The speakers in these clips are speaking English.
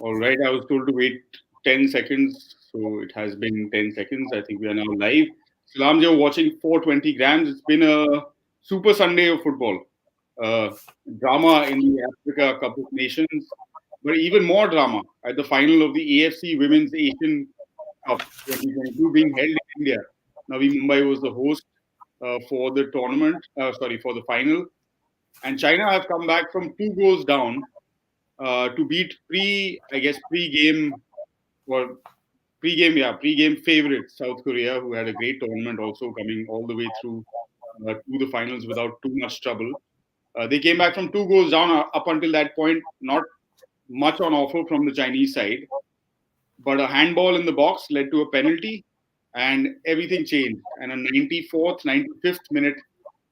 All right, I was told to wait 10 seconds, so it has been 10 seconds. I think we are now live. Salams, you're watching 420 grams. It's been a super Sunday of football. Uh, Drama in the Africa Cup of Nations, but even more drama at the final of the AFC Women's Asian Cup 2022 being held in India. Navi Mumbai was the host for the tournament, for the final. And China have come back from 2 goals down to beat pre-game or pre-game favorites South Korea, who had a great tournament, also coming all the way through to the finals without too much trouble. They came back from 2 goals down up until that point, not much on offer from the Chinese side, but a handball in the box led to a penalty, and everything changed. And a 94th, 95th minute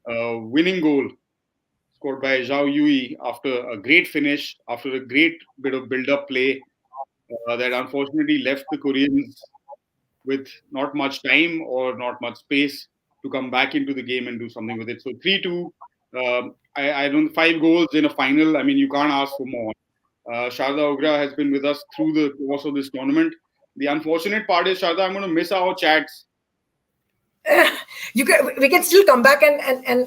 winning goal scored by Zhao Yui after a great finish, after a great bit of build-up play that unfortunately left the Koreans with not much time or not much space to come back into the game and do something with it. So 3-2, I don't 5 goals in a final. I mean, you can't ask for more. Sharda Ugra has been with us through the course of this tournament. The unfortunate part is, Sharda, I'm going to miss our chats. We can still come back and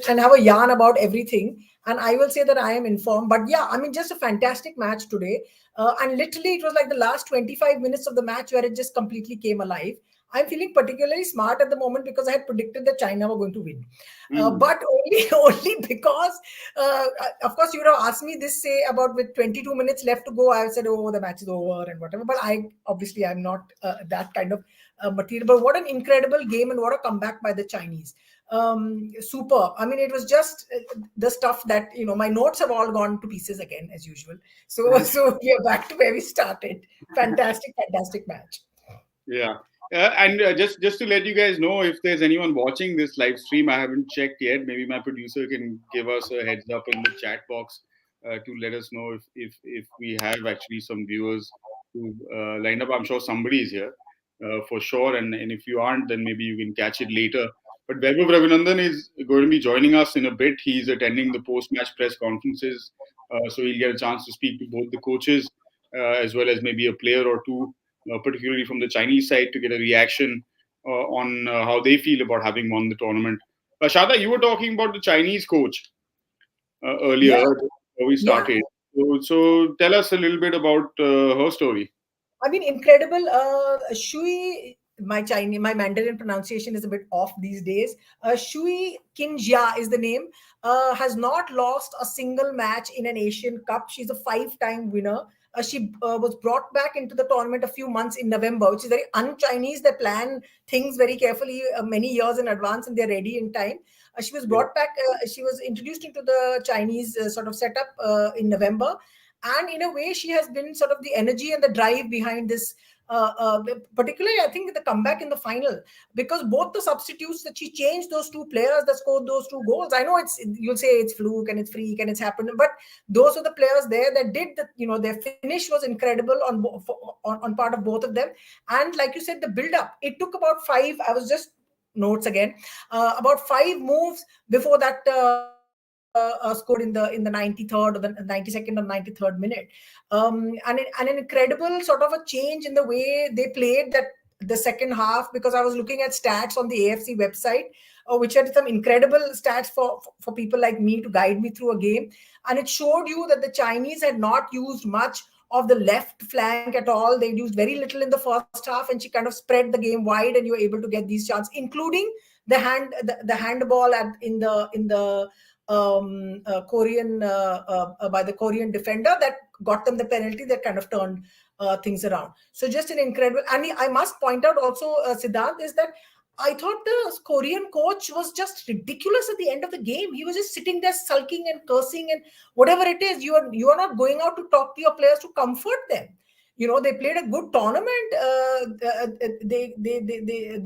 have a yarn about everything. And I will say that I am informed. But yeah, I mean, just a fantastic match today. And literally, it was like the last 25 minutes of the match where it just completely came alive. I'm feeling particularly smart at the moment because I had predicted that China were going to win. But only because, of course, you would have asked me this, say, about with 22 minutes left to go, I said, oh, the match is over and whatever. But I'm not that kind of material. But what an incredible game and what a comeback by the Chinese. Super. I mean, it was just the stuff that, my notes have all gone to pieces again, as usual. So we are back to where we started. Fantastic match. Yeah. And just to let you guys know, if there's anyone watching this live stream, I haven't checked yet. Maybe my producer can give us a heads up in the chat box to let us know if we have actually some viewers who lined up. I'm sure somebody is here for sure. And if you aren't, then maybe you can catch it later. But Vaibhav Raghunandan is going to be joining us in a bit. He's attending the post-match press conferences, so he'll get a chance to speak to both the coaches as well as maybe a player or two, particularly from the Chinese side, to get a reaction on how they feel about having won the tournament. Shada, you were talking about the Chinese coach earlier before we started. So tell us a little bit about her story. I mean, incredible. Shui, my Mandarin pronunciation is a bit off these days. Shui Qinjia is the name. Has not lost a single match in an Asian Cup. She's a 5-time winner. She was brought back into the tournament a few months in November, which is very un-Chinese. They plan things very carefully many years in advance and they're ready in time. She was brought back. She was introduced into the Chinese sort of setup in November. And in a way, she has been sort of the energy and the drive behind this, particularly, I think, the comeback in the final, because both the substitutes that she changed, those two players that scored those 2 goals. I know you'll say it's fluke and it's freak and it's happened, but those are the players there that did the, their finish was incredible on part of both of them. And like you said, the build up, it took about 5. I was just notes again, about 5 moves before that. Scored in the 93rd or the 92nd or 93rd minute, and an incredible sort of a change in the way they played that the second half, because I was looking at stats on the AFC website, which had some incredible stats for people like me to guide me through a game, and it showed you that the Chinese had not used much of the left flank at all. They used very little in the first half, and she kind of spread the game wide, and you were able to get these chances, including the handball in the Korean by the Korean defender that got them the penalty that kind of turned things around. So just an incredible. And I must point out also, Siddhanth, is that I thought the Korean coach was just ridiculous at the end of the game. He was just sitting there sulking and cursing and whatever it is. You are not going out to talk to your players to comfort them. They played a good tournament. They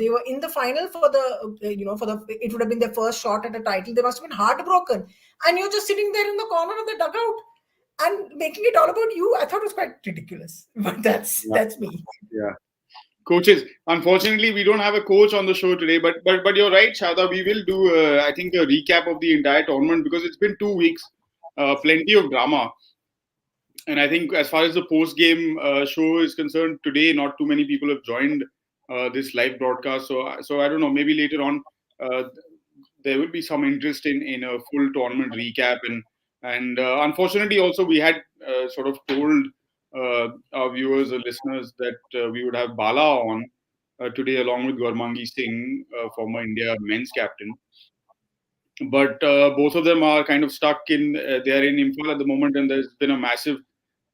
were in the final for the it would have been their first shot at a title. They must have been heartbroken, and you're just sitting there in the corner of the dugout and making it all about you. I thought it was quite ridiculous, but that's me. Yeah. Coaches, unfortunately, we don't have a coach on the show today, but you're right, Shada. We will do, I think, a recap of the entire tournament because it's been 2 weeks, plenty of drama. And I think as far as the post-game show is concerned, today not too many people have joined this live broadcast. So I don't know. Maybe later on uh, there will be some interest in a full tournament recap. And unfortunately, also we had sort of told our viewers or listeners that we would have Bala on today along with Gormangi Singh, former India men's captain. But both of them are kind of stuck in. They are in Imphal at the moment, and there's been a massive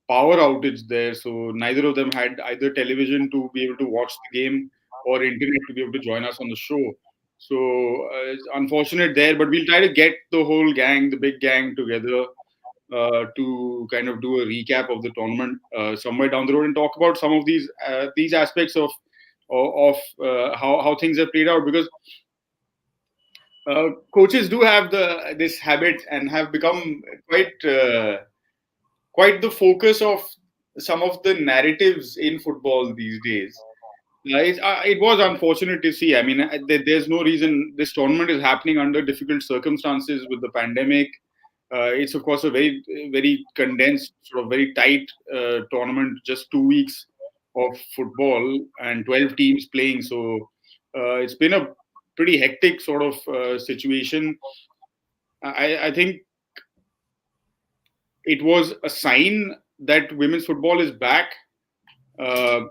power outage there. So neither of them had either television to be able to watch the game or internet to be able to join us on the show. So it's unfortunate there, but we'll try to get the whole gang, the big gang, together to kind of do a recap of the tournament somewhere down the road and talk about some of these aspects of how things have played out, because coaches do have this habit and have become quite the focus of some of the narratives in football these days. It was unfortunate to see. I mean, there's no reason this tournament is happening under difficult circumstances with the pandemic. It's of course a very condensed, sort of very tight tournament, just 2 weeks of football and 12 teams playing. So it's been a pretty hectic sort of situation. I think it was a sign that women's football is back. Uh,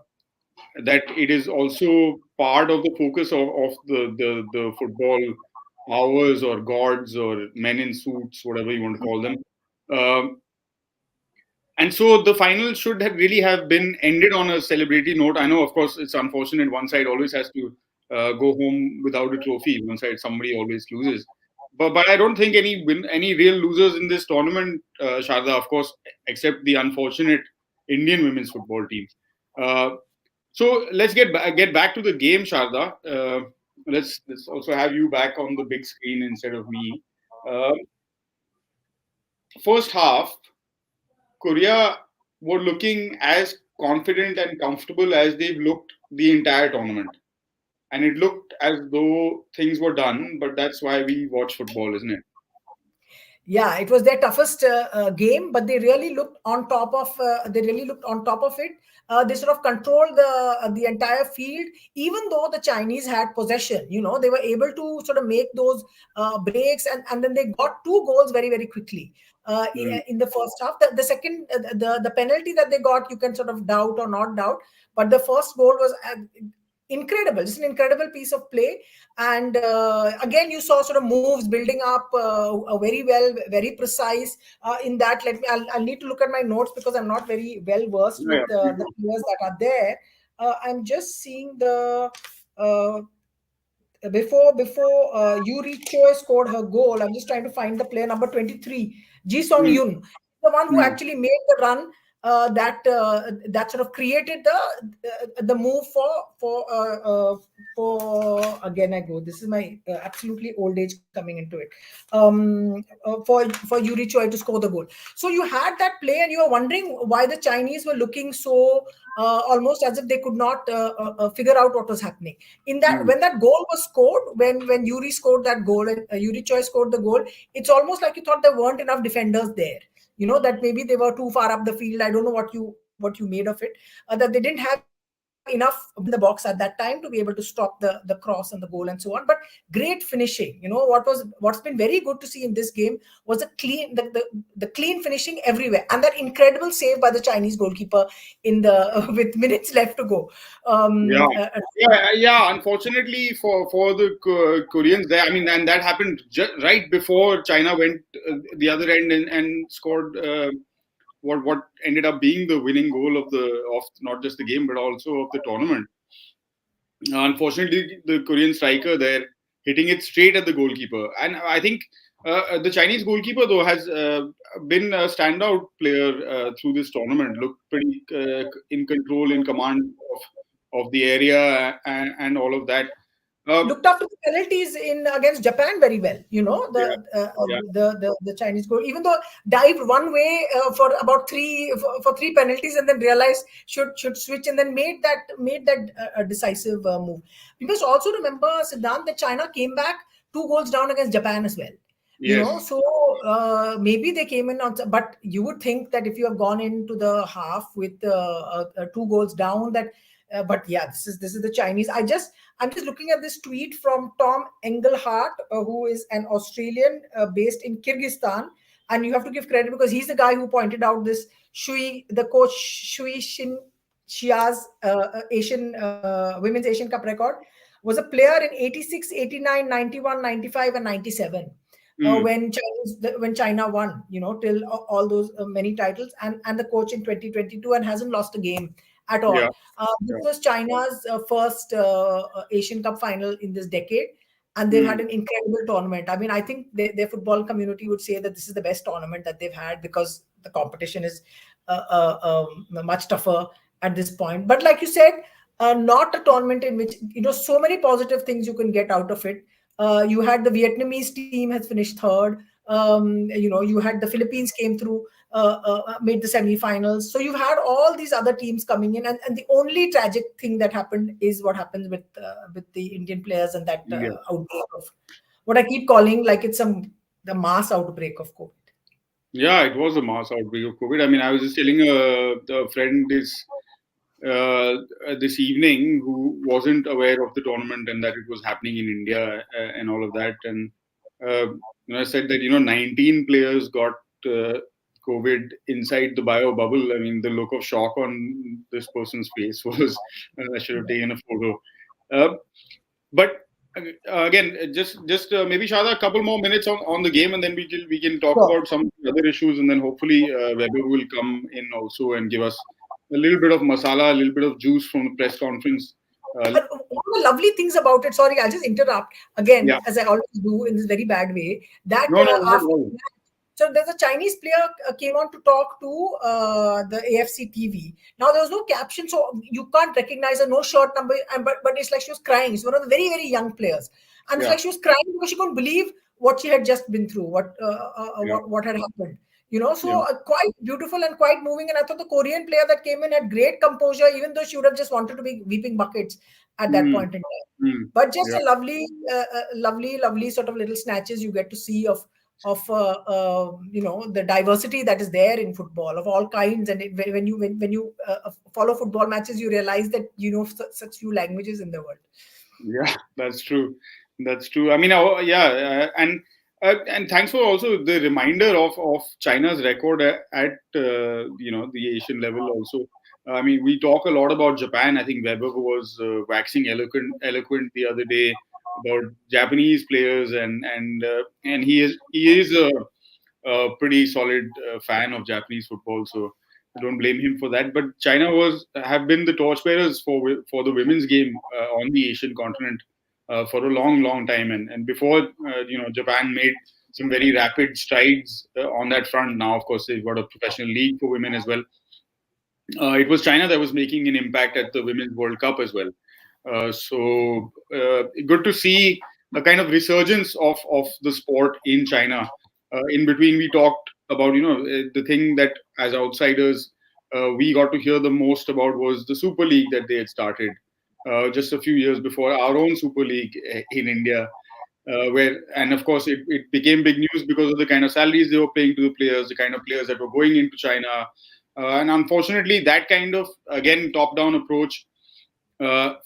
that it is also part of the focus of the football powers or gods or men in suits, whatever you want to call them. Um, and so the final should have really have been ended on a celebratory note. I know, of course, it's unfortunate. One side always has to go home without a trophy. One side, somebody always loses. But I don't think any real losers in this tournament, Sharda, of course, except the unfortunate Indian women's football team. Uh, so let's get back to the game, Sharda. Let's also have you back on the big screen instead of me. Uh, First half, Korea were looking as confident and comfortable as they've looked the entire tournament, and it looked as though things were done. But that's why we watch football, isn't it? Yeah, it was their toughest game, but they really looked on top of. They really looked on top of it. They sort of controlled the entire field, even though the Chinese had possession. They were able to sort of make those breaks, and then they got two goals very very quickly. Mm. In the first half, the second the penalty that they got, you can sort of doubt or not doubt, but the first goal was incredible. Just an incredible piece of play. And again, you saw sort of moves building up very well, very precise in that. I'll need to look at my notes because I'm not very well versed Yeah, with yeah, please the do. players that are there. I'm just seeing the uh, before Yuri Choi scored her goal. I'm just trying to find the player number 23, Ji Song Mm, Yun, the one who mm. actually made the run that sort of created the move for again I go. This is my absolutely old age coming into it. For Yuri Choi to score the goal. So you had that play, and you were wondering why the Chinese were looking so almost as if they could not figure out what was happening. In that, Mm. when that goal was scored, when Yuri scored that goal and Yuri Choi scored the goal, it's almost like you thought there weren't enough defenders there. That maybe they were too far up the field. I don't know what you made of it. That they didn't have enough in the box at that time to be able to stop the cross and the goal and so on. But great finishing. What's been very good to see in this game was the clean finishing everywhere, and that incredible save by the Chinese goalkeeper in the with minutes left to go. Yeah, Um, uh, uh, yeah. Unfortunately for the Koreans, there. I mean, and that happened right before China went the other end and scored what ended up being the winning goal of not just the game but also of the tournament. Unfortunately, the Korean striker there hitting it straight at the goalkeeper, and I think the Chinese goalkeeper though has been a standout player through this tournament. Looked pretty in control, in command of the area and all of that. Um, Looked after the penalties in against Japan very well. yeah, yeah. The Chinese goal, even though dived one way for about for three penalties, and then realized should switch, and then made that decisive move. We must also remember, Siddhant, that China came back 2 goals down against Japan as well. Yes. So maybe they came in on, but you would think that if you have gone into the half with 2 goals down, that but yeah, this is the Chinese. I'm just looking at this tweet from Tom Engelhardt, who is an Australian based in Kyrgyzstan, and you have to give credit because he's the guy who pointed out this the coach Shui Shin Xia's women's Asian Cup record was a player in 86, 89, 91, 95, and 97 Mm. when China won, till all those many titles, and the coach in 2022 and hasn't lost a game at Yeah. all. This Yeah. was China's first Asian Cup final in this decade, and they've Mm. had an incredible tournament. I mean, I think their football community would say that this is the best tournament that they've had because the competition is much tougher at this point. But like you said, not a tournament in which so many positive things you can get out of it. You had the Vietnamese team has finished third. You had the Philippines came through, made the semi-finals. So you've had all these other teams coming in, and the only tragic thing that happened is what happens with the Indian players and that Yeah. outbreak of what I keep calling like it's the mass outbreak of COVID. Yeah, it was a mass outbreak of COVID. I mean, I was just telling a friend uh, this evening who wasn't aware of the tournament and that it was happening in India and all of that. And I said that 19 players got COVID inside the bio bubble. I mean, the look of shock on this person's face was I should have taken a photo. Uh, but again, just maybe Shada, a couple more minutes on the game, and then we can talk Sure. about some other issues, and then hopefully Weber will come in also and give us a little bit of masala, a little bit of juice from the press conference. One of the lovely things about it, sorry, I'll just interrupt again, Yeah, as I always do in this very bad way, that no, no, not after at all. so there's a Chinese player came on to talk to the AFC TV. Now there was no caption, so you can't recognize her, no shirt number, and but it's like she was crying. She's one of the very very young players, and it's Yeah, like she was crying because she couldn't believe what she had just been through, yeah, what had happened. yeah. So quite beautiful and quite moving. And I thought the Korean player that came in had great composure, even though she would have just wanted to be weeping buckets at that Mm, point in time. mm. But just Yeah, a lovely sort of little snatches you get to see of the diversity that is there in football of all kinds. And when you follow football matches, you realize that such few languages in the world. yeah, that's true. That's true. I mean, yeah, and thanks for also the reminder of China's record at the Asian level also. I mean, we talk a lot about Japan. I think Weber was waxing eloquent the other day about Japanese players, and he is a pretty solid fan of Japanese football. So I don't blame him for that. But China have been the torchbearers for the women's game on the Asian continent for a long, long time. And before Japan made some very rapid strides on that front. Now, of course, they've got a professional league for women as well. It was China that was making an impact at the Women's World Cup as well. So good to see a kind of resurgence of the sport in China. In between, we talked about the thing that as outsiders we got to hear the most about was the Super League that they had started just a few years before our own Super League in India. And of course it became big news because of the kind of salaries they were paying to the players, the kind of players that were going into China, and unfortunately that kind of again top-down approach.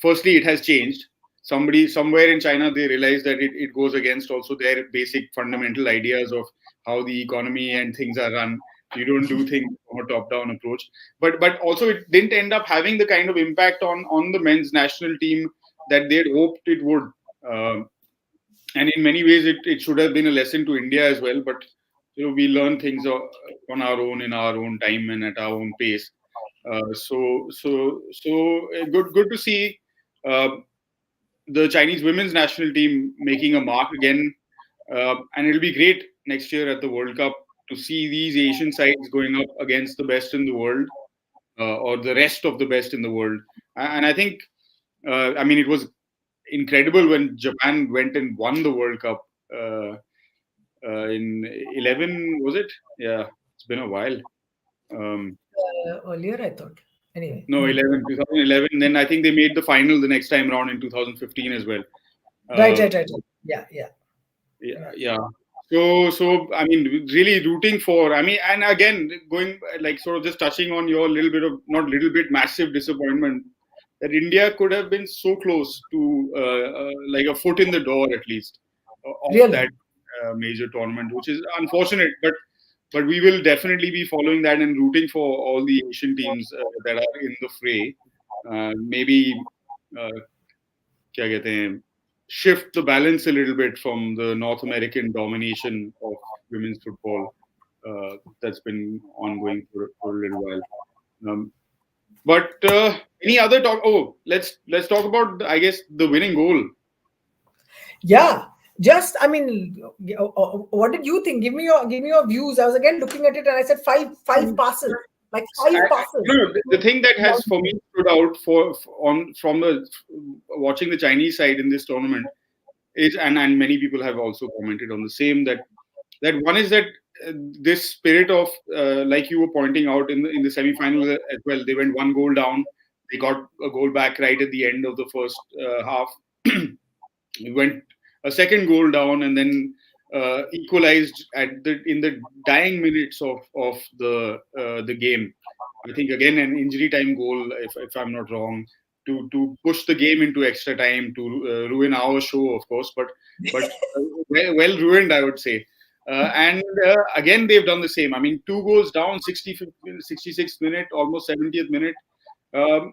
Firstly, it has changed. Somebody somewhere in China they realized that it goes against also their basic fundamental ideas of how the economy and things are run. You don't do things from a top-down approach, but also it didn't end up having the kind of impact on the men's national team that they'd hoped it would. Um and in many ways it should have been a lesson to India as well, but we learn things on our own in our own time and at our own pace. So good to see uh, the Chinese women's national team making a mark again, and it'll be great next year at the World Cup to see these Asian sides going up against the best in the world, or the rest of the best in the world. And I think, I mean, it was incredible when Japan went and won the World Cup in 11, was it? Yeah, it's been a while. Um, Earlier, I thought. Anyway. no, 2011. Then I think they made the final the next time around in 2015 as well. Right, Uh, right, right. Yeah, yeah. yeah, Yeah. yeah. So I mean, really rooting for. I mean, and again, going like sort of just touching on your little bit of not little bit massive disappointment that India could have been so close to like a foot in the door at least of that Really. major tournament, which is unfortunate. But we will definitely be following that and rooting for all the Asian teams that are in the fray. Maybe uh, क्या कहते हैं, shift the balance a little bit from the North American domination of women's football that's been ongoing for a little while. Um, but any other talk? Oh, let's talk about I guess the winning goal. Yeah, just I mean, what did you think? Give me your views. I was again looking at it and I said five passes, like five passes. No, the thing that has for me stood out on from the watching the Chinese side in this tournament is, and many people have also commented on the same that one is that this spirit of like you were pointing out in the semi-final as well. They went one goal down. They got a goal back right at the end of the first half. We went a second goal down and then equalized at the in the dying minutes of the game. I think again an injury time goal, if I'm not wrong, to push the game into extra time to ruin our show, of course, but well ruined, I would say. And again, they've done the same. I mean, two goals down, 66th minute, almost 70th minute. Um,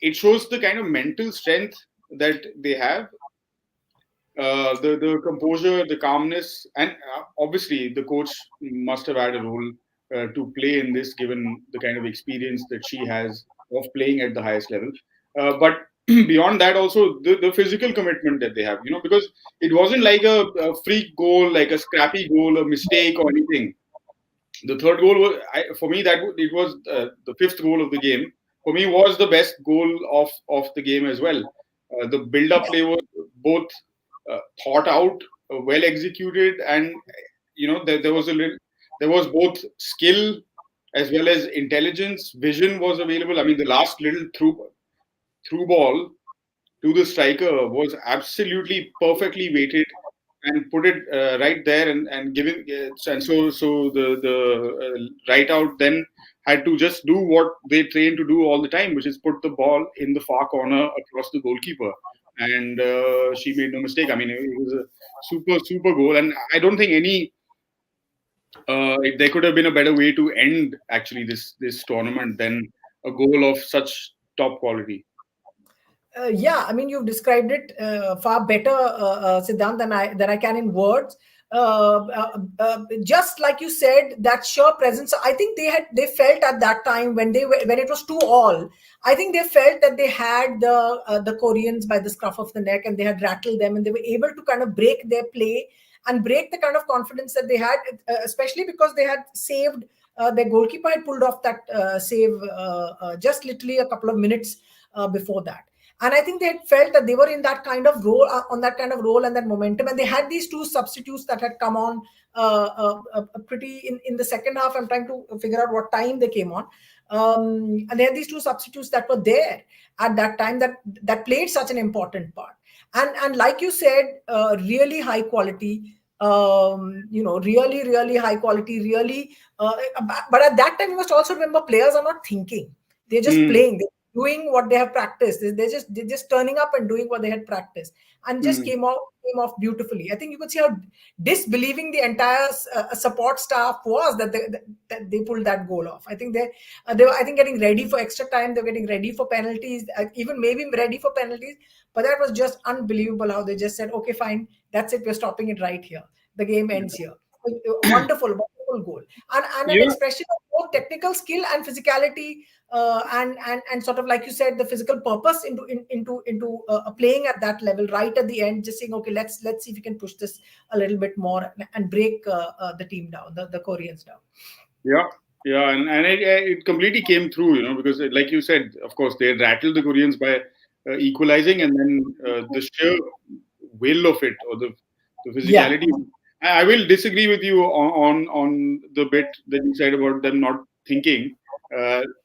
it shows the kind of mental strength that they have, the composure, the calmness, and obviously the coach must have had a role to play in this, given the kind of experience that she has of playing at the highest level. But beyond that, also the physical commitment that they have, because it wasn't like a freak goal, like a scrappy goal, a mistake or anything. The third goal was, for me, it was the fifth goal of the game. For me, was the best goal of the game as well. The build-up play was both thought out, well executed, and there was both skill as well as intelligence. Vision was available. I mean, the last little through ball to the striker was absolutely perfectly weighted and put it right there and given and so the right out then had to just do what they train to do all the time, which is put the ball in the far corner across the goalkeeper, and she made no mistake. I mean, it was a super goal, and I don't think there could have been a better way to end actually this tournament than a goal of such top quality. Yeah, I mean, you've described it far better, Siddhant, than I can in words. Just like you said, that sheer presence. I think they felt at that time when when it was 2-2. I think they felt that they had the Koreans by the scruff of the neck, and they had rattled them, and they were able to kind of break their play and break the kind of confidence that they had, especially because they had saved. Their goalkeeper had pulled off that save just literally a couple of minutes before that. And I think they had felt that they were in that kind of role, on that kind of role and that momentum. And they had these two substitutes that had come on pretty in the second half. I'm trying to figure out what time they came on. And they had these two substitutes that were there at that time that played such an important part. And like you said, really high quality. Really high quality. Really, but at that time, you must also remember players are not thinking; they're just playing. Doing what they have practiced. They're just turning up and doing what they had practiced, and just came off beautifully. I think you could see how disbelieving the entire support staff was that they pulled that goal off. I think they were I think getting ready for extra time. They were getting ready for penalties, even maybe ready for penalties. But that was just unbelievable how they just said, "Okay, fine, that's it. We're stopping it right here. The game ends here." Wonderful goal, and an expression of both technical skill and physicality, and sort of like you said, the physical purpose into playing at that level right at the end, just saying, okay, let's see if we can push this a little bit more and break the team down, the Koreans down. Yeah, and it completely came through, because like you said, of course, they rattled the Koreans by equalizing, and then the sheer will of it, or the physicality. Yeah. I will disagree with you on the bit that you said about them not thinking,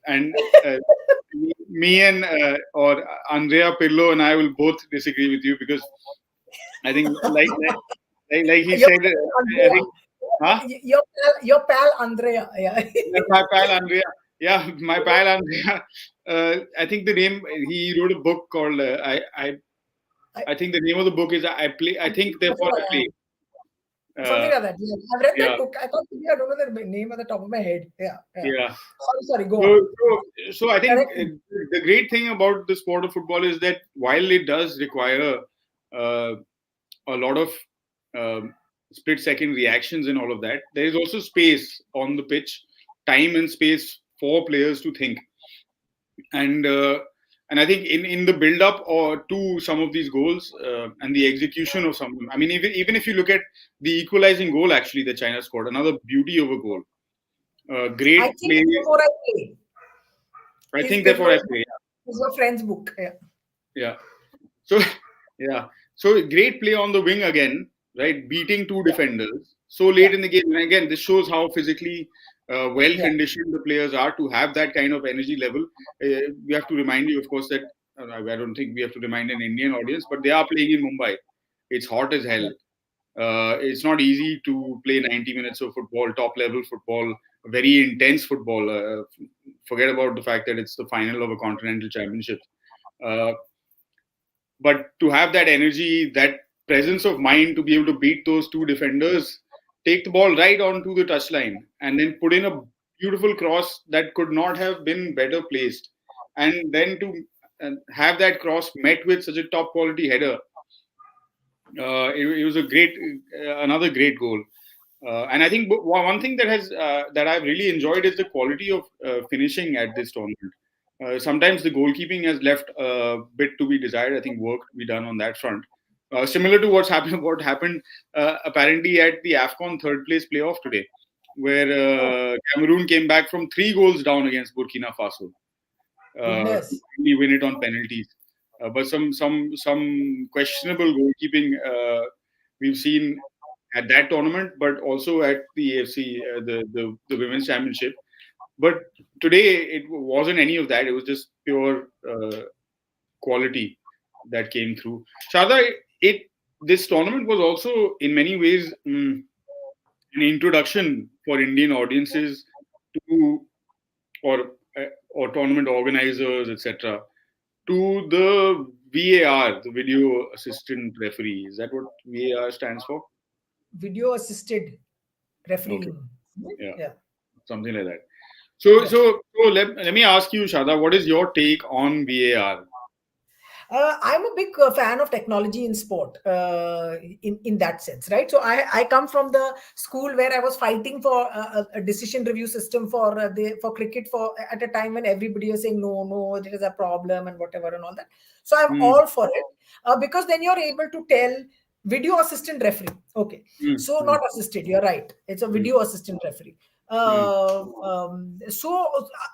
and me and or Andrea Pirlo and I will both disagree with you, because I think like he Your said, pal I Andrea. think, huh? Your pal Andrea. Yeah. Yeah, my pal Andrea. Yeah, my pal Andrea. I think the name he wrote a book called I, I think the name of the book is I play. I think therefore I play. something Uh, like that. Yeah. I've read that yeah, book. I thought maybe I don't know the name at the top of my head. Yeah. Yeah. yeah. Sorry. Go So, on. so I think Correct me. the great thing about the sport of football is that while it does require uh, a lot of um, split second reactions and all of that, there is also space on the pitch, time and space for players to think. And and I think in the build up or to some of these goals and the execution of some of them. I mean, even if you look at the equalizing goal, actually, that China scored, another beauty of a goal. I Great think play. before I play I is think the therefore I no play. is your friend's book. Yeah. Yeah. So, yeah. So great play on the wing again, right? Beating two Yeah. defenders so Yeah. late in the game. And again, this shows how physically well Yeah. conditioned the players are to have that kind of energy level. We have to remind you, of course, that I don't think we have to remind an Indian audience, but they are playing in Mumbai. It's hot as hell. Yeah. It's not easy to play 90 minutes of football, top level football, very intense football. Forget about the fact that it's the final of a continental championship. Uh, but to have that energy, that presence of mind to be able to beat those two defenders, take the ball right onto the touchline, and then put in a beautiful cross that could not have been better placed, and then to have that cross met with such a top quality header, it was a great, another great goal. And I think one thing that has that I've really enjoyed is the quality of finishing at this tournament. Sometimes the goalkeeping has left a bit to be desired. I think work to be done on that front. Similar to what happened apparently at the AFCON third place playoff today, where Oh, Cameroon came back from 3 goals down against Burkina Faso to goodness. finally win it on penalties. But some questionable goalkeeping we've seen at that tournament, but also at the AFC, the women's championship. But today it wasn't any of that. It was just pure quality that came through. Sharda, it this tournament was also in many ways an introduction for Indian audiences to or or tournament organizers, etc., to the VAR, the video assistant referee. Is that what VAR stands for? Video assisted Okay, refereeing. yeah, Yeah. something like that. So, Yeah. let me ask you, Shada, what is your take on VAR? I'm a big fan of technology in sport, in that sense, right? So I come from the school where I was fighting for a decision review system for cricket for at a time when everybody was saying no, there is a problem and whatever and all that. So I'm Mm, all for it because then you're able to tell video assistant referee. Okay, mm, so mm, not assisted. You're right. It's a mm, video assistant referee. mm, So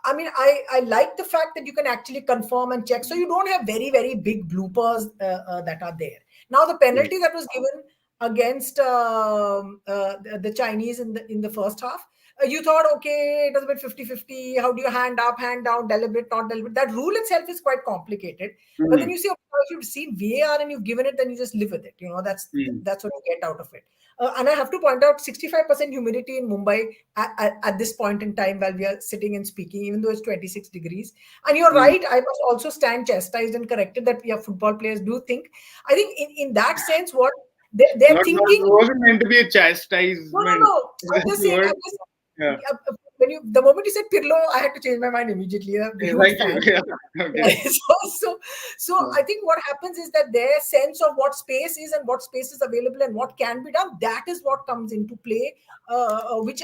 I mean, I like the fact that you can actually confirm and check. So you don't have very big bloopers that are there. Now the yeah, penalty that was given against the Chinese in the first half, you thought, okay, it was a bit 50-50. How do you hand up, hand down, deliberate, not deliberate? That rule itself is quite complicated. But then mm, you see, if you've seen VAR and you've given it, then you just live with it. You know, mm, that's what you get out of it. And I have to point out 65% humidity in Mumbai at this point in time while we are sitting and speaking, even though it's 26 degrees. And you're mm. right, I must also stand chastised and corrected that football players do think. I think in that sense, what they're Not, it thinking. wasn't meant to be a No, no, chastisement. no. I'm just saying. Word. I'm just Yeah. the moment you said Pirlo, I had to change my mind immediately. I'm a huge Thank you. fan. Yeah. Okay. Yeah, so Yeah. I think what happens is that their sense of what space is and what space is available and what can be done, that is what comes into play. Which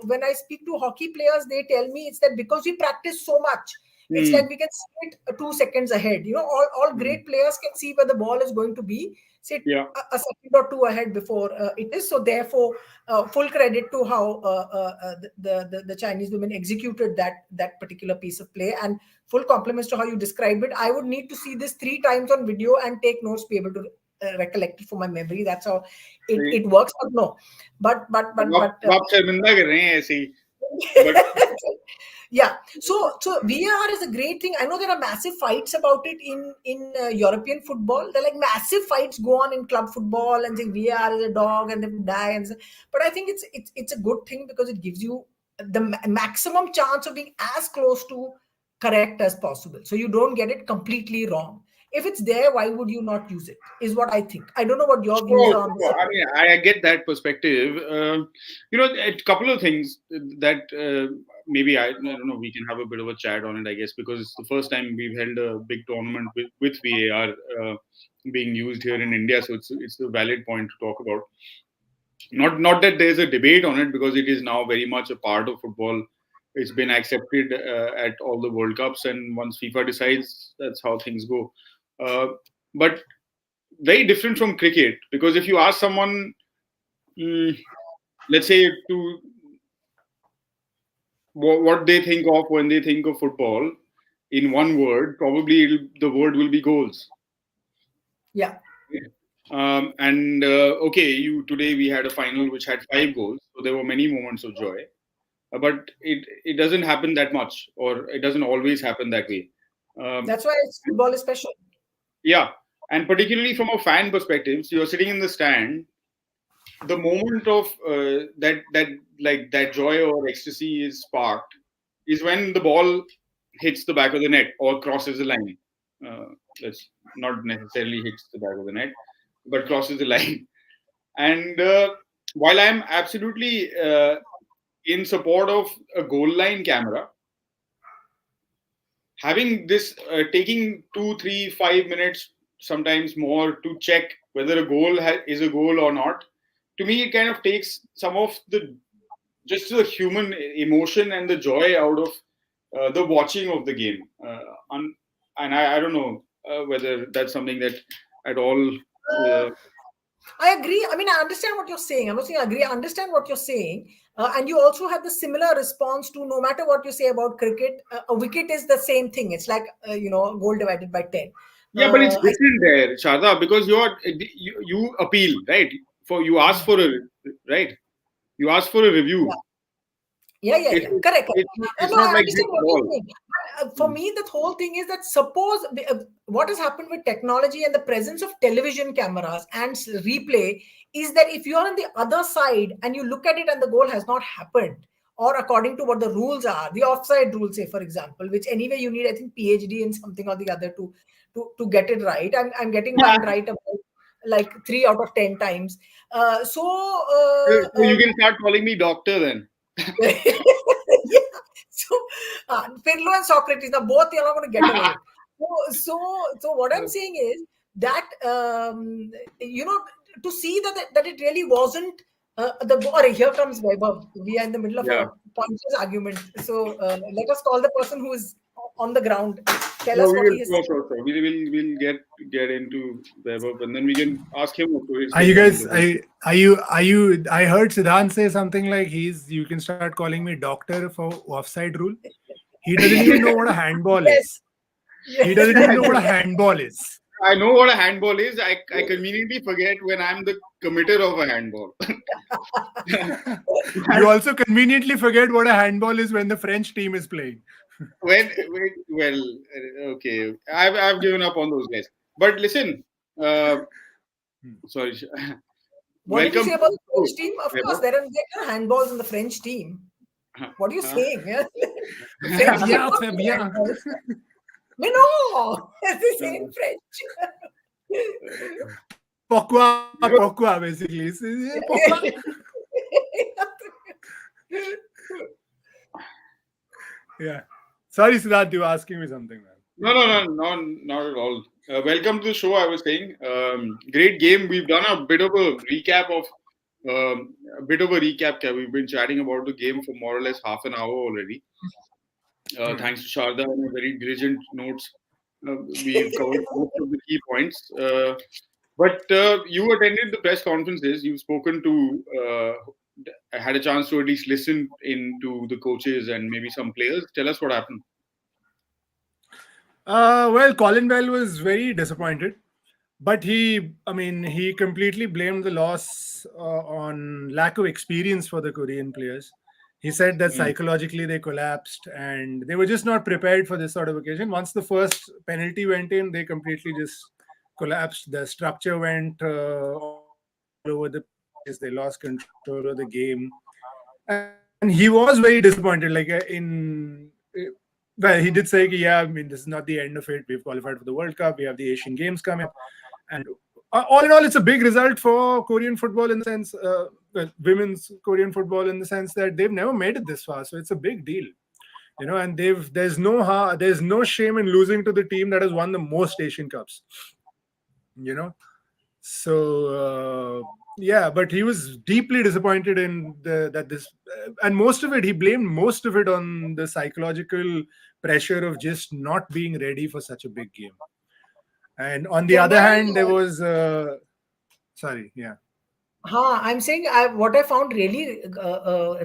when I speak to hockey players, they tell me it's that because we practice so much, it's Mm, like we can see it 2 seconds ahead. You know, all mm. great players can see where the ball is going to be, say Yeah. a second or two ahead before it is. So therefore, full credit to how the Chinese women executed that particular piece of play, and full compliments to how you describe it. I would need to see this 3 times on video and take notes to be able to recollect it for my memory. That's how it works. But no, but अब आप शर्मिंदा कर रहे हैं ऐसे ही But Yeah. So VAR is a great thing. I know there are massive fights about it in European football. There are like massive fights go on in club football and saying VAR is a dog and they die and but I think it's a good thing because it gives you the maximum chance of being as close to correct as possible. So you don't get it completely wrong. If it's there, why would you not use it? Is what I think. I don't know what your views sure, are on this. sure. I mean, I get that perspective. A couple of things that maybe I don't know. We can have a bit of a chat on it, I guess, because it's the first time we've held a big tournament with VAR being used here in India. So it's a valid point to talk about. Not that there's a debate on it, because it is now very much a part of football. It's been accepted at all the World Cups, and once FIFA decides, that's how things go. But very different from cricket, because if you ask someone, mm, let's say, to what they think of when they think of football, in one word, probably the word will be goals. Yeah. And okay, you today we had a final which had 5 goals, so there were many moments of joy. But it doesn't happen that much, or it doesn't always happen that way. Um, That's why football is special. yeah, and particularly from a fan perspective, so you're sitting in the stand, the moment of that joy or ecstasy is sparked is when the ball hits the back of the net or crosses the line. Uh, that's not necessarily hits the back of the net, but crosses the line. And while I'm absolutely in support of a goal line camera, having this taking 2, 3, 5 minutes, sometimes more, to check whether a goal is a goal or not, to me it kind of takes some of the just the human emotion and the joy out of the watching of the game. And I don't know whether that's something that at all. Uh, I agree. I mean, I understand what you're saying. I'm not saying I agree. I understand what you're saying. And you also have the similar response to no matter what you say about cricket, a wicket is the same thing. It's like, goal divided by 10. Yeah, but it's I different there, Sharda, because you appeal, right? For you ask for a right. You ask for a Yeah. review. Yeah. Correct. It's No, not I like this understand at what you're all. saying. For me, the whole thing is that suppose what has happened with technology and the presence of television cameras and replay is that if you're on the other side and you look at it and the goal has not happened, or according to what the rules are, the offside rule, say for example, which anyway you need, I think, PhD in something or the other to get it right. I'm getting mine right about like 3 out of 10 times. So So you can start calling me doctor then. yeah. So, Pirlo and Socrates, now both you're not going to get away. So what I'm saying is that to see that it really wasn't or here comes Vaibhav. We are in the middle of Yeah. a pointless argument. So let us call the person who is on the ground. Tell No, us we what will. he is Sure, saying. sure, sure. We'll get into Vaibhav, and then we can ask him what to Are say you on guys? the whole. Are you? I heard Siddhanth say something like you can start calling me doctor for offside rule. He doesn't even know what a handball Yes. is. He Yes. doesn't even know what a handball is. I know what a handball is. I conveniently forget when I'm the committer of a handball. You also conveniently forget what a handball is when the French team is playing. Well, okay. I've given up on those guys. But listen, uh, sorry. What did you Welcome say to about the the show, French team? Of course, Vaibhav. there are handballs in the French team. What are you Huh? saying? Yeah? The Très French team bien, got très two bien. handballs. Mais non! They say in French. Pourquoi, basically. Pourquoi? Yeah. Sorry, Siddharth, you were asking me something, man. No, not at all. Welcome to the show. I was saying, great game. We've done a bit of a recap of Kev. We've been chatting about the game for more or less half an hour already. Thanks to Sharda and very diligent notes. We've covered most of the key points. But you attended the press conferences. You've spoken to, had a chance to at least listen into the coaches and maybe some players. Tell us what happened. Well, Colin Bell was very disappointed, but he completely blamed the loss on lack of experience for the Korean players. He said that Hmm. psychologically they collapsed and they were just not prepared for this sort of occasion. Once the first penalty went in, they completely just collapsed. The structure went all over the place. They lost control of the game. And he was very disappointed. Well, he did say, yeah, I mean, this is not the end of it. We've qualified for the World Cup. We have the Asian Games coming up. And all in all, it's a big result for Korean football in the sense, women's Korean football in the sense that they've never made it this far. So it's a big deal, and there's no shame in losing to the team that has won the most Asian Cups, you know. So yeah, but he was deeply disappointed in that this, and most of it he blamed most of it on the psychological pressure of just not being ready for such a big game. And on the Can other I? hand, there was sorry, yeah. I'm saying what I found really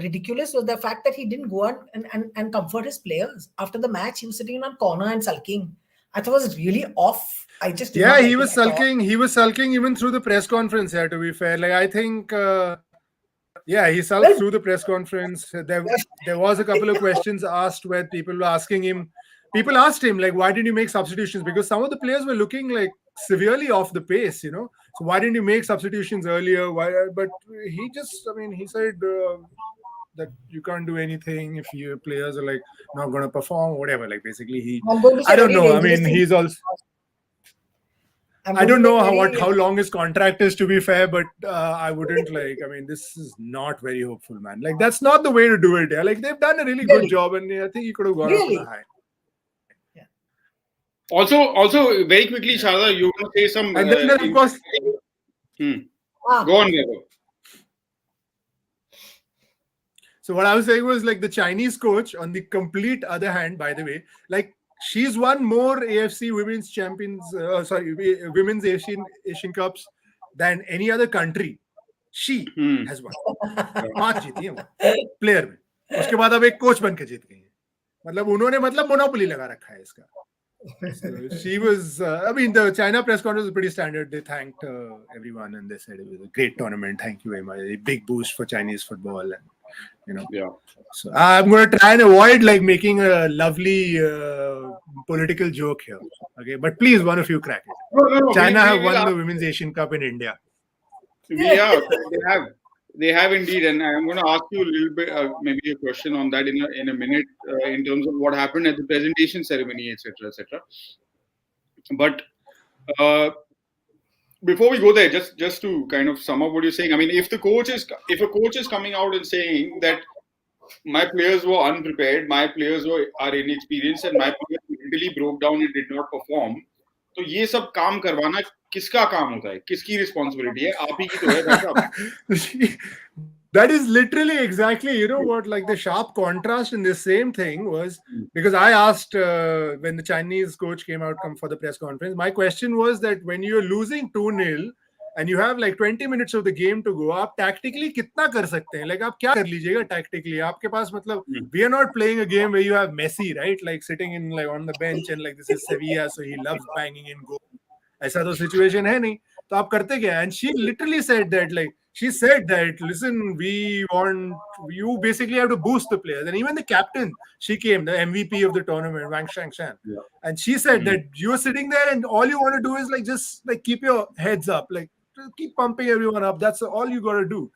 ridiculous was the fact that he didn't go out and comfort his players. After the match, he was sitting in a corner and sulking. I thought it was really off. I just did Yeah, not he like was it at all. sulking. He was sulking even through the press conference. Yeah, to be fair, like I think, yeah, he sulked Well, through the press conference. There was a couple of questions asked where people were asking him. People asked him like, "Why didn't you make substitutions?" Because some of the players were looking like severely off the pace. So why didn't you make substitutions earlier? Why? But he just, I mean, he said that you can't do anything if your players are like not going to perform, or whatever. Like basically, I'm going to say I a don't very know. I dangerous mean, thing. he's also. I'm I going to don't make know very. how long his contract is, to be fair, but I wouldn't like. I mean, this is not very hopeful, man. Like that's not the way to do it. Yeah, like they've done a really good Really, job, and I think he could have gone off on a really. high. Yeah. Also, very quickly, Yeah. Sharda, you want to say some? And then of course, Hmm. Ah, Go on, Vaibhav. so what I was saying was like the Chinese coach, on the complete other hand, by the way, like she's won more AFC women's champions, women's Asian Cups than any other country. She Hmm. has won. 5 जीती है वो player में. उसके बाद अब एक coach बन के जीत गई है. मतलब उन्होंने मतलब मोनोपोली लगा रखा है इसका. So she was, I mean, the China press conference was pretty standard. They thanked everyone and they said it was a great tournament. Thank you very much. A big boost for Chinese football. And, Yeah. so I'm going to try and avoid like making a lovely political joke here. Okay. But please, one of you crack it. No. China have will won ask. the Women's Asian Cup in India. Yeah, they have indeed, and I'm going to ask you a little bit, maybe a question on that in a minute, in terms of what happened at the presentation ceremony, etc., etc. But uh, before we go there, just to kind of sum up what you're saying, I mean, if a coach is coming out and saying that my players were unprepared, my players are inexperienced, and my players mentally broke down and did not perform, तो ये सब काम करवाना किसका काम होता है, किसकी रिस्पॉन्सिबिलिटी है? आप ही की तो है भाई साहब. That is literally exactly, what, like the sharp contrast in this same thing was, because I asked when the Chinese coach came out for the press conference, my question was that when you're losing 2-0 and you have like 20 minutes of the game to go, आप tactically कितना कर सकते हैं? Like आप क्या कर लीजिएगा tactically? आपके पास मतलब, we are not playing a game where you have Messi, right? Like sitting in like on the bench and like this is Sevilla, so he loves banging in goal. ऐसा तो situation है नहीं. तो आप करते क्या? And she literally said that, like, she said that, listen, you basically have to boost the players. And even the captain, she came, the MVP of the tournament, Wang Shangshan. Yeah. And she said that you're sitting there and all you want to do is like just like keep your heads up, like keep pumping everyone up. That's all you got to do.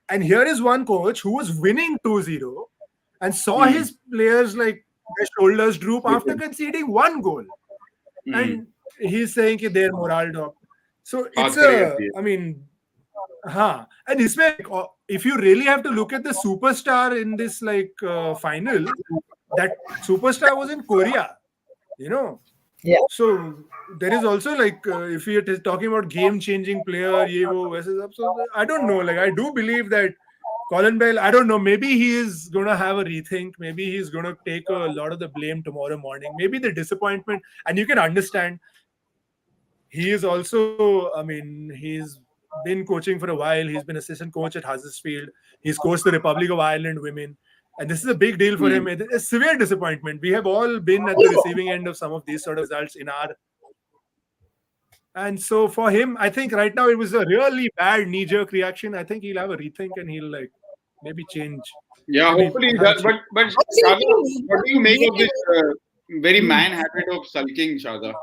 And here is one coach who was winning 2-0 and saw his players like their shoulders droop after conceding 1 goal. And he's saying that they're morale dropped. So it's I mean, and if you really have to look at the superstar in this like final, that superstar was in Korea, Yeah. So there is also like if you're talking about game-changing player, Yevo versus up. So I don't know. Like I do believe that Colin Bell, I don't know. Maybe he is gonna have a rethink. Maybe he's gonna take a lot of the blame tomorrow morning. Maybe the disappointment, and you can understand. He is also, I mean, he's been coaching for a while. He's been assistant coach at Huddersfield. He's coached the Republic of Ireland women. And this is a big deal for him. It's a severe disappointment. We have all been at the receiving end of some of these sort of results in our. And so for him, I think right now it was a really bad knee-jerk reaction. I think he'll have a rethink and he'll like maybe change. Yeah, Maybe hopefully he have a does. change. But Shada, what do you make of this very man habit of sulking, Shada?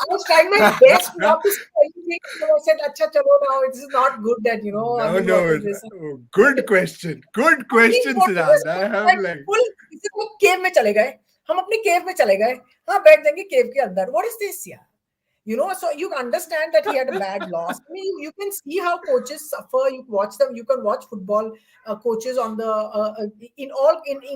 I was trying my best not to say anything. So I said, "Acha, chalo now. This is not good that I mean, what No. is this?" Oh, good question. Good Please, question, what is Siddhant. I have like like. full इसी को केव में चले गए हम अपने केव में चले गए हाँ बैठ जाएंगे केव के अंदर what is this यार so you understand that he had a bad loss. I mean, you can see how coaches suffer. You watch them. You can watch football coaches on the in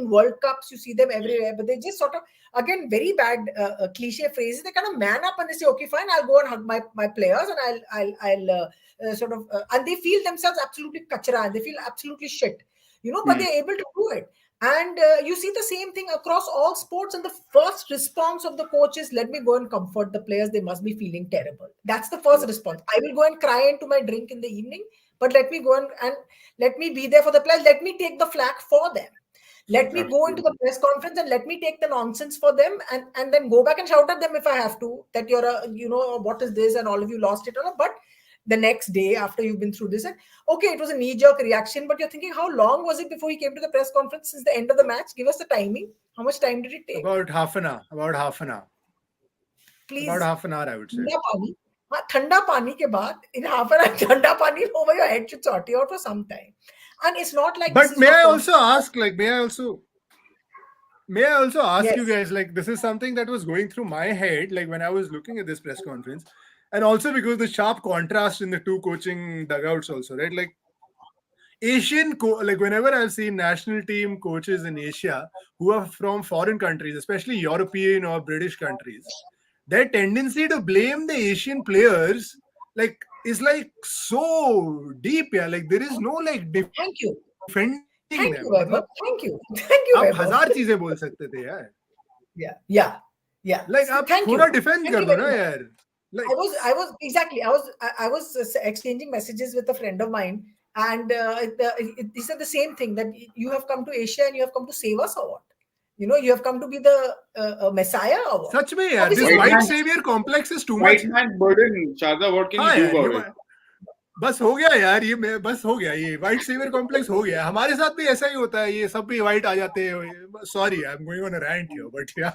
World Cups. You see them everywhere, but they just sort of again very bad cliche phrases. They kind of man up and they say, "Okay, fine, I'll go and hug my players and I'll sort of and they feel themselves absolutely kachra and they feel absolutely shit. But they're able to do it. And you see the same thing across all sports. And the first response of the coach is, let me go and comfort the players. They must be feeling terrible. That's the first response. I will go and cry into my drink in the evening, but let me go and let me be there for the players. Let me take the flak for them. Let me go into the press conference and let me take the nonsense for them and then go back and shout at them if I have to, that you're what is this and all of you lost it. But the next day after you've been through this, and okay, it was a knee-jerk reaction, but you're thinking, how long was it before he came to the press conference since the end of the match? Give us the timing. How much time did it take? About half an hour. Please. About half an hour, I would say. Thanda pani ke baad, in half an hour, thanda pani over your head should sort you out for some time. And it's not like. But may I also ask, Yes. you guys, like, this is something that was going through my head, like when I was looking at this press conference, and also because the sharp contrast in the two coaching dugouts also, right? Like like whenever I've seen national team coaches in Asia who are from foreign countries, especially European or British countries, their tendency to blame the Asian players like is like so deep, yeah. Like there is no like Thank you. defending Thank them. you, Vaibhav. Thank you. Thank you, आप Vaibhav. हजार चीजें बोल सकते थे यार. Yeah. Like आप Thank you. थोड़ा defend Thank कर you दो very ना much. यार. Like, I was exchanging messages with a friend of mine, and he said the same thing, that you have come to Asia and you have come to save us or what? You have come to be the messiah or what? सच में यार, Obviously this not. white savior complex is too White much. man burden, Shada, what can हाँ you do यार, about it? बस हो गया यार, बस हो गया, ये व्हाइट सेवियर कॉम्प्लेक्स हो गया. हमारे साथ भी ऐसा ही होता है, ये सब भी व्हाइट आ जाते हैं. Sorry, I am going on a rant here, but yeah,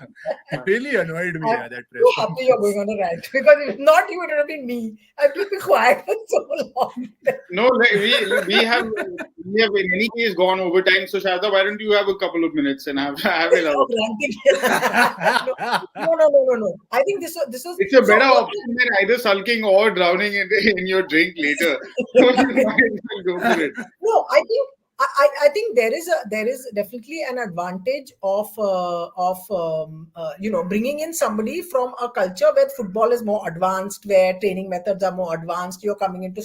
it really annoyed me at that press So happy you're going on a rant, because if not, you would have been me. I've just been quiet for so long. No, like, we have in any case gone overtime. So Shada, why don't you have a couple of minutes and have it out? No. I think this was. It's a better option than either sulking or drowning in your drink later. So you might as well go for it. No, I think there is definitely an advantage of bringing in somebody from a culture where football is more advanced, where training methods are more advanced. You're coming into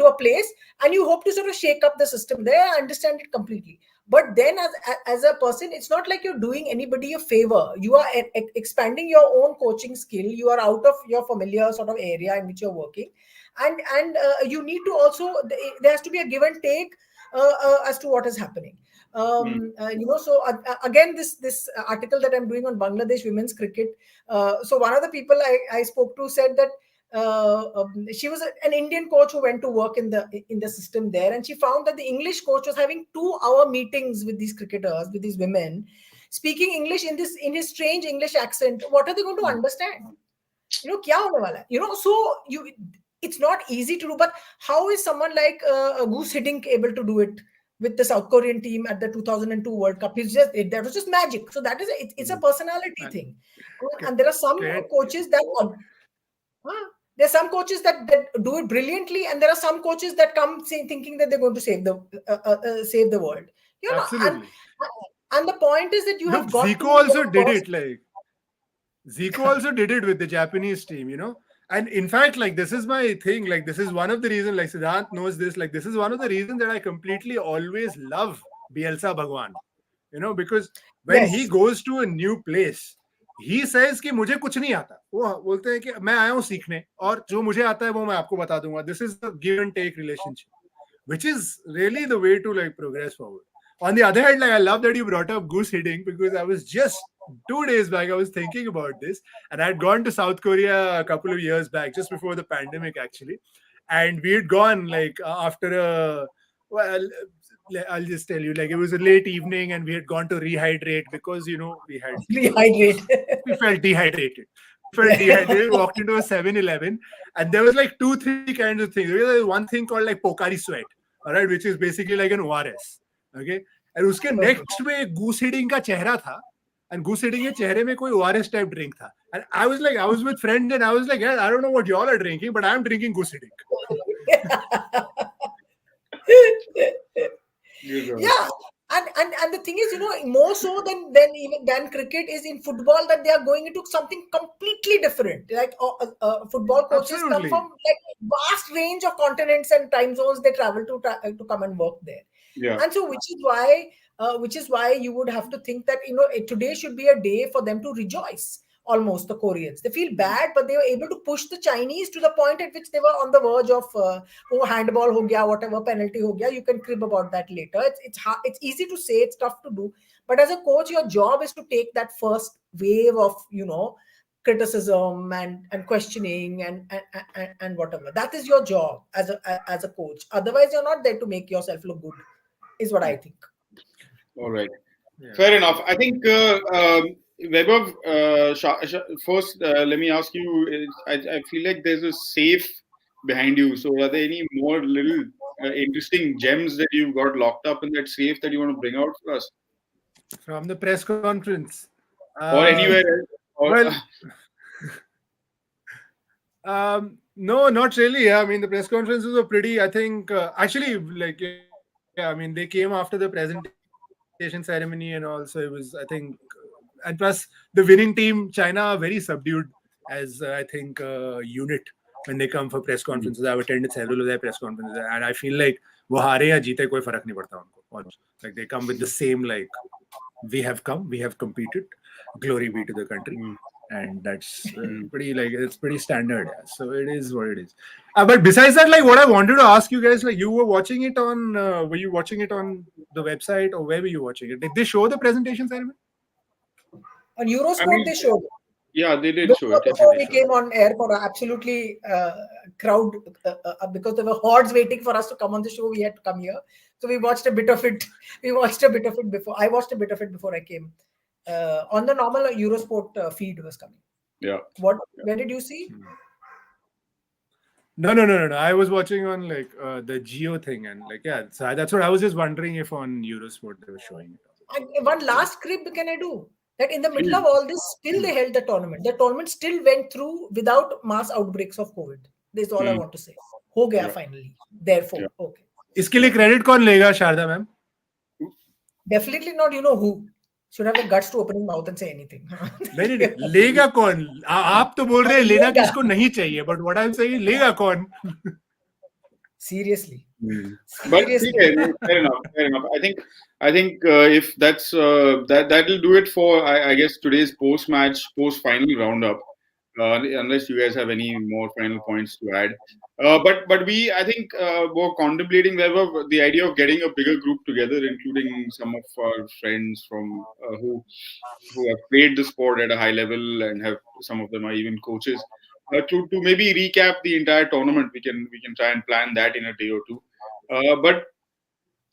a place and you hope to sort of shake up the system there. I understand it completely. But then as a person, it's not like you're doing anybody a favor. You are expanding your own coaching skill. You are out of your familiar sort of area in which you're working. And you need to also, there has to be a give and take as to what is happening. So again, this article that I'm doing on Bangladesh women's cricket. So one of the people I spoke to said that she was an Indian coach who went to work in the system there, and she found that the English coach was having 2-hour meetings with these cricketers, with these women, speaking English in his strange English accent. What are they going to understand? Kya hone wala hai? So it's not easy to do. But how is someone like Goose Hiddink able to do it with the South Korean team at the 2002 World Cup? That was just magic. So that is it's a personality thing. And there are some coaches that. There's some coaches that do it brilliantly, and there are some coaches that come thinking that they're going to save the world. Absolutely. And the point is that you have got. Zico also did it. Like Zico also did it with the Japanese team, And in fact, like, this is my thing. Like, this is one of the reasons. Like, Siddhanth knows this. Like, this is one of the reasons that I completely always love Bielsa Bhagwan. Because when he goes to a new place, he says कि मुझे कुछ नहीं आता. वो बोलते हैं कि मैं आया हूँ सीखने और जो मुझे आता है वो मैं आपको बता दूंगा. This is the give and take relationship, which is really the way to like progress forward. On the other hand, like, I love that you brought up Goose Hiddink, because I was just 2 days back, I was thinking about this, and I had gone to South Korea a couple of years back, just before the pandemic actually. and we had gone like after a well. I'll just tell you, like it was a late evening, and we had gone to rehydrate because Rehydrate. we felt dehydrated. We felt Yeah. dehydrated. We walked into a 7-Eleven, and there was like 2-3 kinds of things. There was one thing called like Pocari Sweat, all right, which is basically like an ORS. Okay, and उसके next में एक goose hiding का चेहरा था, and goose hiding के चेहरे में कोई ORS type drink था. And I was with friends, and I was like, yeah, I don't know what y'all are drinking, but I'm drinking goose hiding. Yeah, and the thing is, more so than cricket is in football, that they are going into something completely different. Like football coaches Absolutely. come from like vast range of continents and time zones. They travel to come and work there. Yeah. And so which is why you would have to think that today should be a day for them to rejoice. Almost the Koreans, they feel bad, but they were able to push the Chinese to the point at which they were on the verge of handball ho gaya, whatever, penalty ho gaya. You can crib about that later. It's hard, it's easy to say, it's tough to do, but as a coach, your job is to take that first wave of criticism and questioning and whatever. That is your job as a coach. Otherwise, you're not there to make yourself look good, is what I think. All right. Yeah. Fair enough. I think, Vaibhav, first, let me ask you, I feel like there's a safe behind you. So are there any more little interesting gems that you've got locked up in that safe that you want to bring out for us? From the press conference. Or anywhere else? Or, well, no, not really. I mean, the press conferences were pretty, I think, actually, like, yeah, I mean, they came after the presentation ceremony, and also it was, I think, and plus the winning team, China, are very subdued as, I think, a unit when they come for press conferences. I've attended several of their press conferences, and I feel like वो हारे या जीते कोई फर्क नहीं पड़ता उनको. Like they come with the same, like, we have come, we have competed, glory be to the country. And that's pretty, like, it's pretty standard. Yeah. So it is what it is. But besides that, like, what I wanted to ask you guys, like, you were watching it on, were you watching it on the website, or where were you watching it? Did they show the presentation ceremony? On Eurosport, they showed. Yeah, they did show it. Before we came on air for absolutely crowd, because there were hordes waiting for us to come on the show, we had to come here. So we watched a bit of it. I watched a bit of it before I came. On the normal Eurosport feed was coming. Yeah. Where did you see? No. I was watching on like the Geo thing, and like, yeah, so that's what I was just wondering if on Eurosport they were showing it. And one last crib can I do? That in the middle of all this, still they held the tournament. The tournament still went through without mass outbreaks of COVID. This is all I want to say. Ho gaya finally. Therefore, okay. इसके लिए credit कौन लेगा, Sharada ma'am? Definitely not, you know who. Should have the guts to open his mouth and say anything. नहीं, लेगा कौन? आप तो बोल रहे हैं लेना किसको नहीं चाहिए, but what I'm saying, लेगा कौन? Seriously. But fair enough. I think if that's that'll do it for I guess today's post-final roundup. Unless you guys have any more final points to add, but we I think were contemplating the idea of getting a bigger group together, including some of our friends from who have played the sport at a high level, and have some of them are even coaches. To maybe recap the entire tournament, we can try and plan that in a day or two.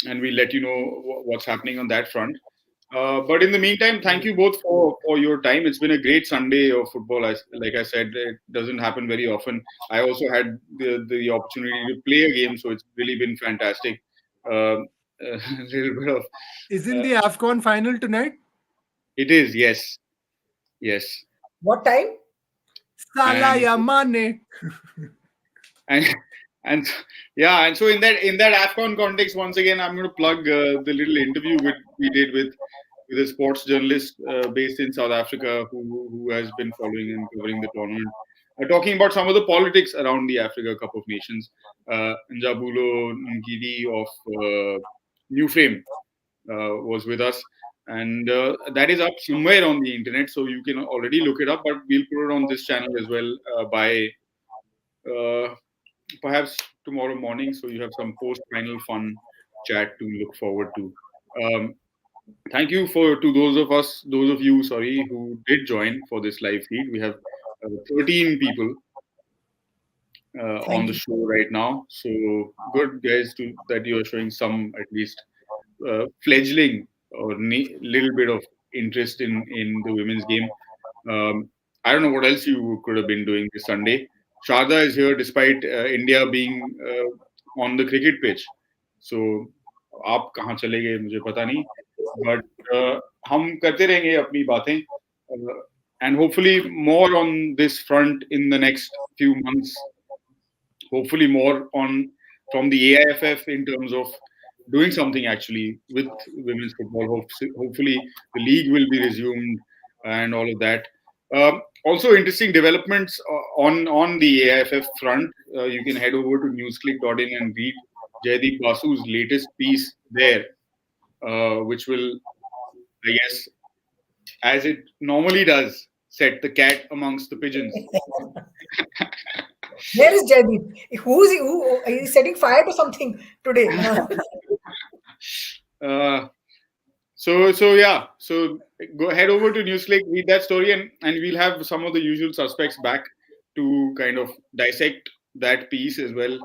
And we'll let you know what's happening on that front. But in the meantime, thank you both for your time. It's been a great Sunday of football. Like I said, it doesn't happen very often. I also had the opportunity to play a game, so it's really been fantastic. A little bit of. Isn't the AFCON final tonight? It is, yes. What time? Salah ya Mane. And so in that AFCON context, once again, I'm going to plug the little interview we did with a sports journalist based in South Africa who has been following and covering the tournament, talking about some of the politics around the Africa Cup of Nations. Njabulo Ngidi of New Frame was with us, and that is up somewhere on the internet, so you can already look it up. But we'll put it on this channel as well by. Perhaps tomorrow morning, so you have some post-final fun chat to look forward to. Thank you to those of you, who did join for this live feed. We have 13 people, on Thank the you. show right now. So good, guys, that you are showing some at least fledgling or little bit of interest in the women's game. I don't know what else you could have been doing this Sunday. Sharda is here despite India being on the cricket pitch. So आप कहाँ चले गए मुझे पता नहीं. But हम करते रहेंगे अपनी बातें. And hopefully more on this front in the next few months. Hopefully more on from the AIFF in terms of doing something actually with women's football. Hopefully the league will be resumed and all of that. Also interesting developments on the AIFF front. You can head over to newsclick.in and read Jaideep Basu's latest piece there, which will, I guess, as it normally does, set the cat amongst the pigeons. Where is Jaideep? Who is setting fire to something today? So yeah, so go head over to Newsclick, read that story, and we'll have some of the usual suspects back to kind of dissect that piece as well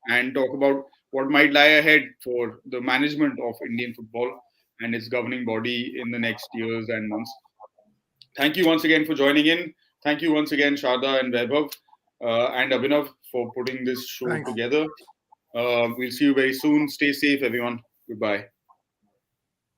and talk about what might lie ahead for the management of Indian football and its governing body in the next years and months. Thank you once again for joining in. Thank you once again, Sharda and Vaibhav and Abhinav for putting this show Thanks. together. We'll see you very soon. Stay safe, everyone. Goodbye.